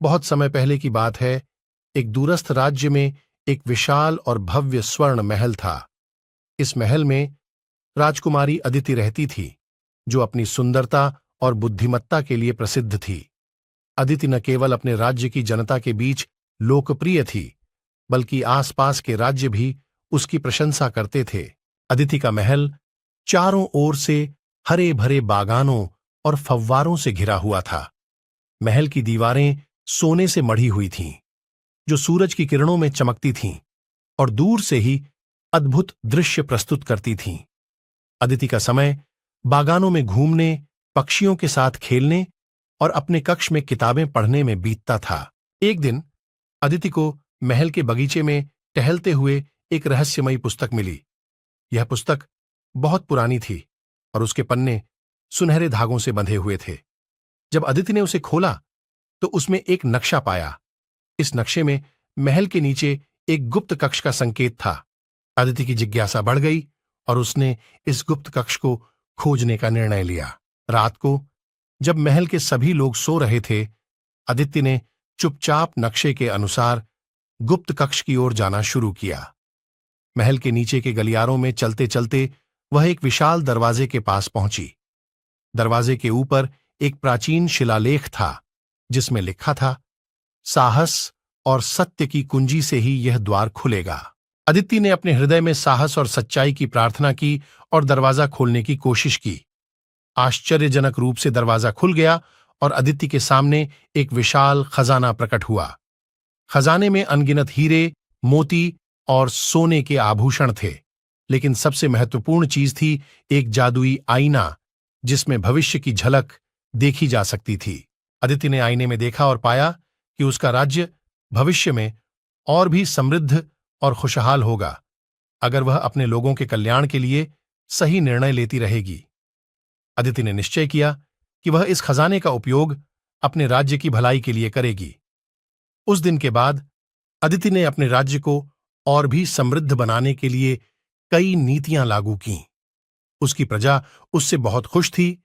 बहुत समय पहले की बात है। एक दूरस्थ राज्य में एक विशाल और भव्य स्वर्ण महल था। इस महल में राजकुमारी अदिति रहती थी, जो अपनी सुंदरता और बुद्धिमत्ता के लिए प्रसिद्ध थी। अदिति न केवल अपने राज्य की जनता के बीच लोकप्रिय थी, बल्कि आसपास के राज्य भी उसकी प्रशंसा करते थे। अदिति का महल चारों ओर से हरे भरे बागानों और फव्वारों से घिरा हुआ था। महल की दीवारें सोने से मढ़ी हुई थीं, जो सूरज की किरणों में चमकती थीं और दूर से ही अद्भुत दृश्य प्रस्तुत करती थीं। अदिति का समय बागानों में घूमने, पक्षियों के साथ खेलने और अपने कक्ष में किताबें पढ़ने में बीतता था। एक दिन अदिति को महल के बगीचे में टहलते हुए एक रहस्यमयी पुस्तक मिली। यह पुस्तक बहुत पुरानी थी और उसके पन्ने सुनहरे धागों से बंधे हुए थे। जब अदिति ने उसे खोला तो उसमें एक नक्शा पाया। इस नक्शे में महल के नीचे एक गुप्त कक्ष का संकेत था। अदिति की जिज्ञासा बढ़ गई और उसने इस गुप्त कक्ष को खोजने का निर्णय लिया। रात को जब महल के सभी लोग सो रहे थे, अदिति ने चुपचाप नक्शे के अनुसार गुप्त कक्ष की ओर जाना शुरू किया। महल के नीचे के गलियारों में चलते चलते वह एक विशाल दरवाजे के पास पहुंची। दरवाजे के ऊपर एक प्राचीन शिलालेख था, जिसमें लिखा था, साहस और सत्य की कुंजी से ही यह द्वार खुलेगा। अदिति ने अपने हृदय में साहस और सच्चाई की प्रार्थना की और दरवाजा खोलने की कोशिश की। आश्चर्यजनक रूप से दरवाजा खुल गया और अदिति के सामने एक विशाल खजाना प्रकट हुआ। खजाने में अनगिनत हीरे, मोती और सोने के आभूषण थे, लेकिन सबसे महत्वपूर्ण चीज थी एक जादुई आईना, जिसमें भविष्य की झलक देखी जा सकती थी। अदिति ने आईने में देखा और पाया कि उसका राज्य भविष्य में और भी समृद्ध और खुशहाल होगा, अगर वह अपने लोगों के कल्याण के लिए सही निर्णय लेती रहेगी। अदिति ने निश्चय किया कि वह इस खजाने का उपयोग अपने राज्य की भलाई के लिए करेगी। उस दिन के बाद अदिति ने अपने राज्य को और भी समृद्ध बनाने के लिए कई नीतियां लागू कीं। उसकी प्रजा उससे बहुत खुश थी,